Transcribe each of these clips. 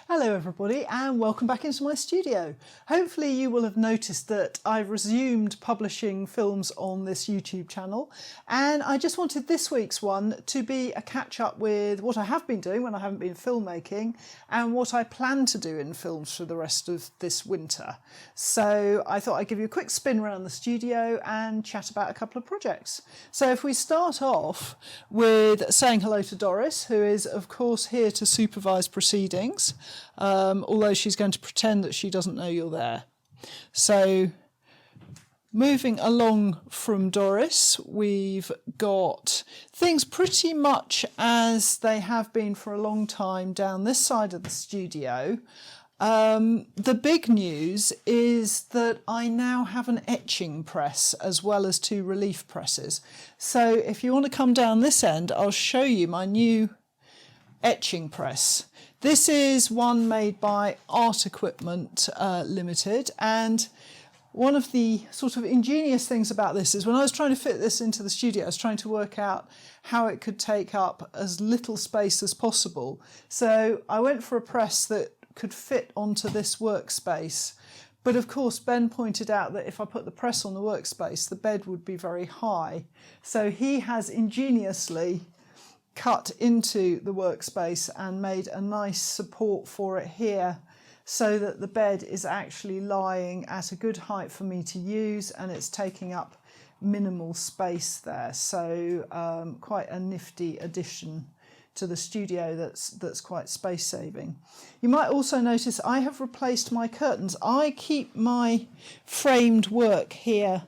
Hello everybody and welcome back into my studio. Hopefully you will have noticed that I've resumed publishing films on this YouTube channel, and I just wanted this week's one to be a catch up with what I have been doing when I haven't been filmmaking and what I plan to do in films for the rest of this winter. So I thought I'd give you a quick spin around the studio and chat about a couple of projects. So if we start off with saying hello to Doris, who is of course here to supervise proceedings. Although she's going to pretend that she doesn't know you're there. So moving along from Doris, we've got things pretty much as they have been for a long time down this side of the studio. The big news is that I now have an etching press as well as two relief presses. So if you want to come down this end, I'll show you my new etching press. This is one made by Art Equipment Limited, and one of the sort of ingenious things about this is when I was trying to fit this into the studio, I was trying to work out how it could take up as little space as possible. So I went for a press that could fit onto this workspace. But of course, Ben pointed out that if I put the press on the workspace, the bed would be very high. So he has ingeniously cut into the workspace and made a nice support for it here so that the bed is actually lying at a good height for me to use, and it's taking up minimal space there. So quite a nifty addition to the studio that's quite space saving. You might also notice I have replaced my curtains. I keep my framed work here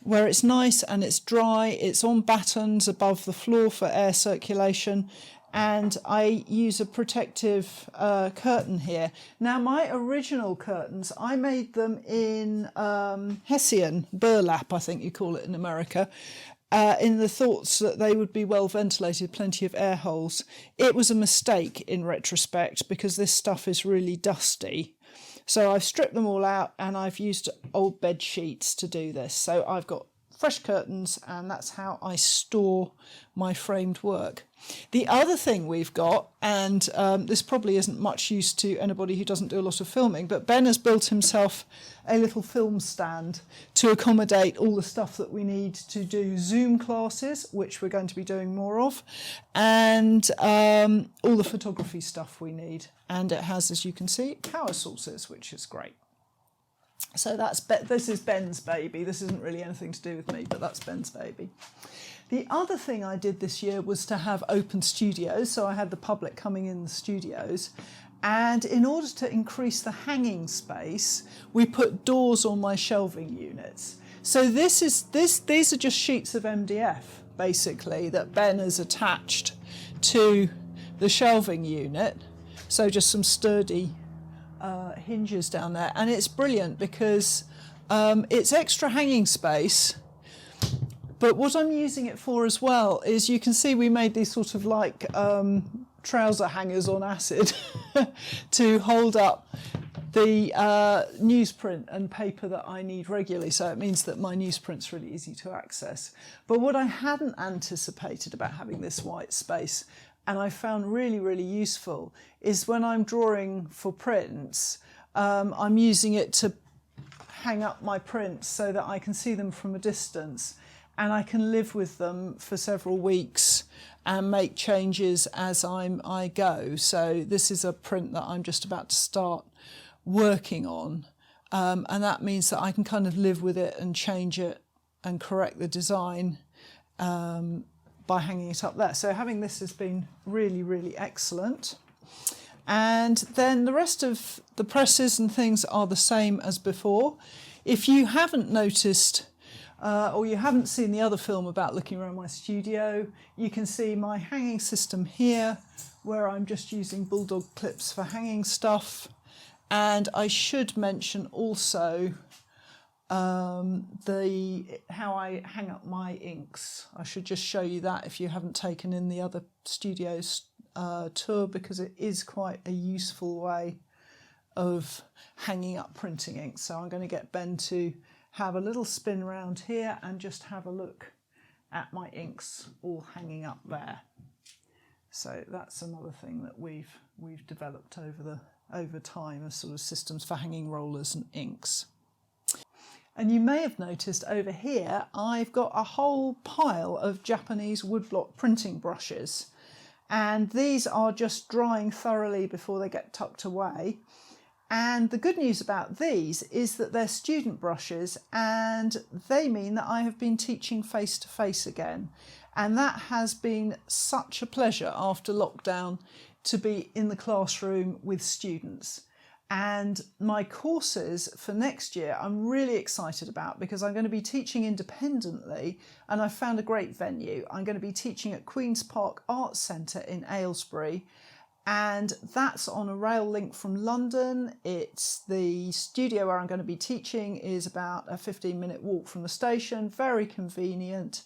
where it's nice and it's dry, it's on battens above the floor for air circulation, and I use a protective curtain here. Now my original curtains, I made them in Hessian, burlap I think you call it in America, in the thoughts that they would be well ventilated, plenty of air holes. It was a mistake in retrospect because this stuff is really dusty. So I've stripped them all out and I've used old bed sheets to do this. So I've got fresh curtains, and that's how I store my framed work. The other thing we've got, and this probably isn't much use to anybody who doesn't do a lot of filming, but Ben has built himself a little film stand to accommodate all the stuff that we need to do Zoom classes, which we're going to be doing more of, and all the photography stuff we need. And it has, as you can see, power sources, which is great. So this is Ben's baby. This isn't really anything to do with me, but that's Ben's baby. The other thing I did this year was to have open studios, so I had the public coming in the studios. And in order to increase the hanging space, we put doors on my shelving units. So these are just sheets of MDF, basically, that Ben has attached to the shelving unit. So just some sturdy hinges down there, and it's brilliant because it's extra hanging space. But what I'm using it for as well is, you can see we made these sort of like trouser hangers on acid to hold up the newsprint and paper that I need regularly. So it means that my newsprint's really easy to access. But what I hadn't anticipated about having this white space, and I found really, really useful, is when I'm drawing for prints, I'm using it to hang up my prints so that I can see them from a distance, and I can live with them for several weeks and make changes as I go. So this is a print that I'm just about to start working on, and that means that I can kind of live with it and change it and correct the design by hanging it up there. So having this has been really, really excellent. And then the rest of the presses and things are the same as before. If you haven't noticed or you haven't seen the other film about looking around my studio, you can see my hanging system here, where I'm just using bulldog clips for hanging stuff. And I should mention also how I hang up my inks. I should just show you that if you haven't taken in the other studios tour, because it is quite a useful way of hanging up printing ink. So I'm going to get Ben to have a little spin around here and just have a look at my inks all hanging up there. So that's another thing that we've developed over over time as sort of systems for hanging rollers and inks. And you may have noticed over here I've got a whole pile of Japanese woodblock printing brushes, and these are just drying thoroughly before they get tucked away. And the good news about these is that they're student brushes, and they mean that I have been teaching face to face again, and that has been such a pleasure after lockdown to be in the classroom with students. And my courses for next year I'm really excited about, because I'm going to be teaching independently, and I've found a great venue. I'm going to be teaching at Queen's Park Arts Centre in Aylesbury, and that's on a rail link from London. It's the studio where I'm going to be teaching is about a 15-minute walk from the station, very convenient.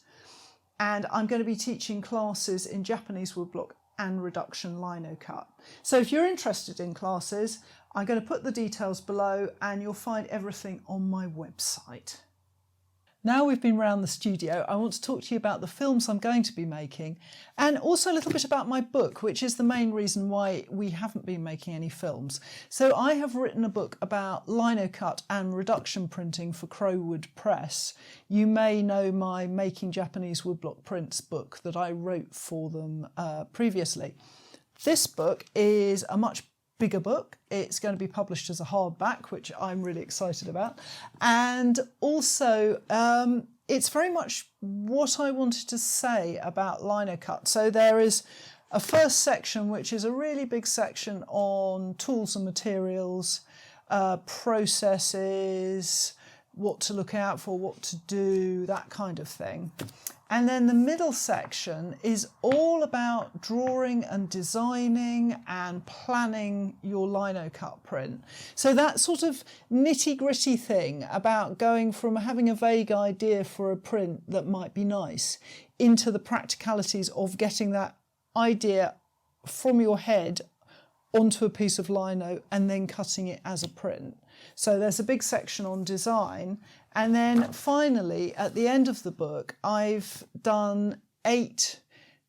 And I'm going to be teaching classes in Japanese woodblock and reduction lino cut. So if you're interested in classes, I'm going to put the details below, and you'll find everything on my website. Now we've been around the studio, I want to talk to you about the films I'm going to be making, and also a little bit about my book, which is the main reason why we haven't been making any films. So I have written a book about lino cut and reduction printing for Crowwood Press. You may know my Making Japanese Woodblock Prints book that I wrote for them previously. This book is a much bigger book. It's going to be published as a hardback, which I'm really excited about. And also, it's very much what I wanted to say about lino cut. So there is a first section, which is a really big section on tools and materials, processes, what to look out for, what to do, that kind of thing. And then the middle section is all about drawing and designing and planning your lino cut print. So that sort of nitty-gritty thing about going from having a vague idea for a print that might be nice into the practicalities of getting that idea from your head onto a piece of lino and then cutting it as a print. So there's a big section on design. And then finally, at the end of the book, I've done 8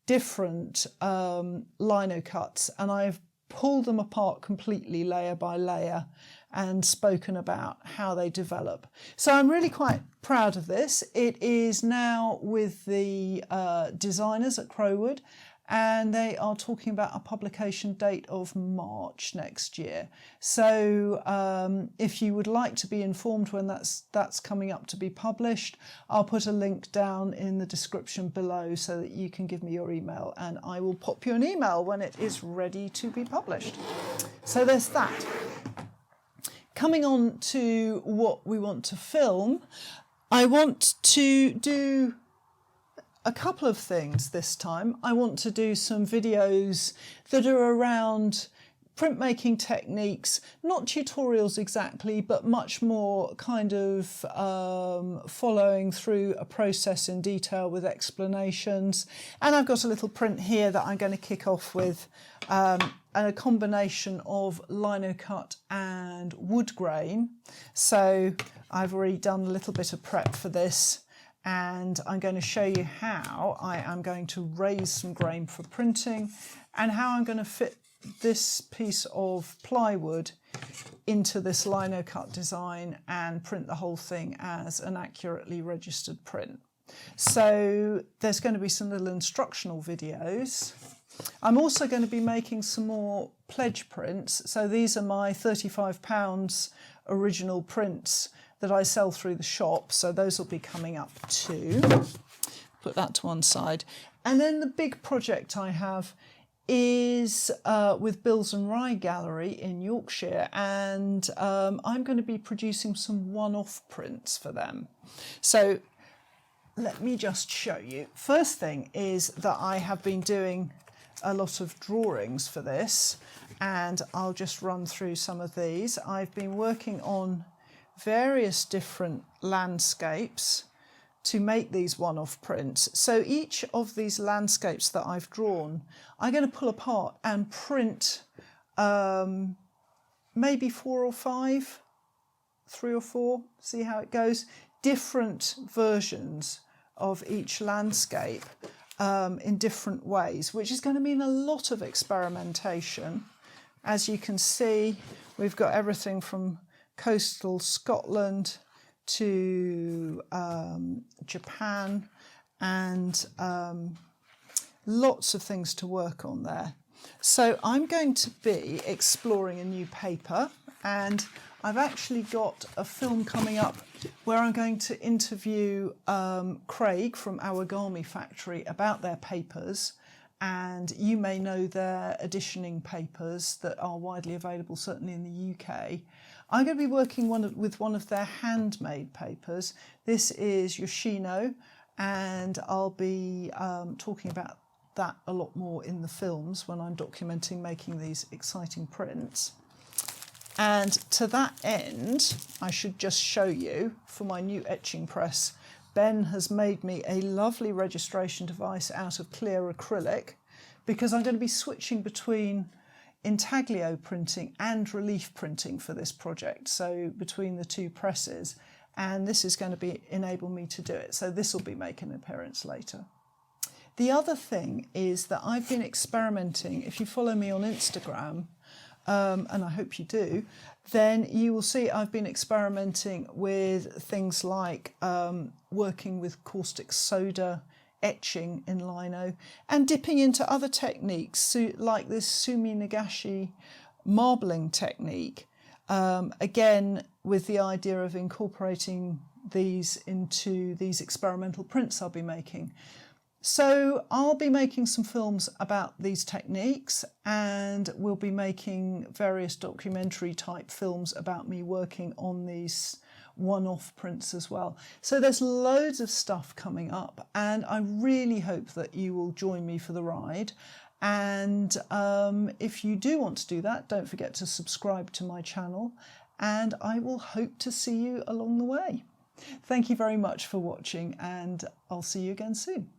different lino cuts, and I've pulled them apart completely layer by layer and spoken about how they develop. So I'm really quite proud of this. It is now with the designers at Crowwood, and they are talking about a publication date of March next year. So if you would like to be informed when that's coming up to be published, I'll put a link down in the description below so that you can give me your email, and I will pop you an email when it is ready to be published. So there's that. Coming on to what we want to film, I want to do a couple of things this time. I want to do some videos that are around printmaking techniques, not tutorials exactly, but much more kind of following through a process in detail with explanations. And I've got a little print here that I'm going to kick off with, and a combination of lino cut and wood grain. So I've already done a little bit of prep for this, and I'm going to show you how I am going to raise some grain for printing and how I'm going to fit this piece of plywood into this lino cut design and print the whole thing as an accurately registered print. So there's going to be some little instructional videos. I'm also going to be making some more pledge prints. So these are my £35 original prints that I sell through the shop, so those will be coming up too. Put that to one side. And then the big project I have is with Bills and Rye Gallery in Yorkshire, and I'm going to be producing some one-off prints for them. So let me just show you. First thing is that I have been doing a lot of drawings for this, and I'll just run through some of these. I've been working on various different landscapes to make these one-off prints. So each of these landscapes that I've drawn, I'm going to pull apart and print maybe 4 or 5, 3 or 4, see how it goes, different versions of each landscape in different ways, which is going to mean a lot of experimentation as you can see, we've got everything from coastal Scotland to Japan, and lots of things to work on there. So I'm going to be exploring a new paper, and I've actually got a film coming up where I'm going to interview Craig from Origami Factory about their papers, and you may know their editioning papers that are widely available, certainly in the UK. I'm going to be working with one of their handmade papers. This is Yoshino, and I'll be talking about that a lot more in the films when I'm documenting making these exciting prints. And to that end, I should just show you, for my new etching press, Ben has made me a lovely registration device out of clear acrylic, because I'm going to be switching between intaglio printing and relief printing for this project, so between the two presses, and this is going to enable me to do it. So this will be making an appearance later. The other thing is that I've been experimenting. If you follow me on Instagram, and I hope you do, then you will see I've been experimenting with things like working with caustic soda, etching in lino, and dipping into other techniques like this Sumi Nagashi marbling technique, again with the idea of incorporating these into these experimental prints I'll be making. So I'll be making some films about these techniques, and we'll be making various documentary type films about me working on these one-off prints as well. So there's loads of stuff coming up, and I really hope that you will join me for the ride. And if you do want to do that, don't forget to subscribe to my channel, and I will hope to see you along the way. Thank you very much for watching, and I'll see you again soon.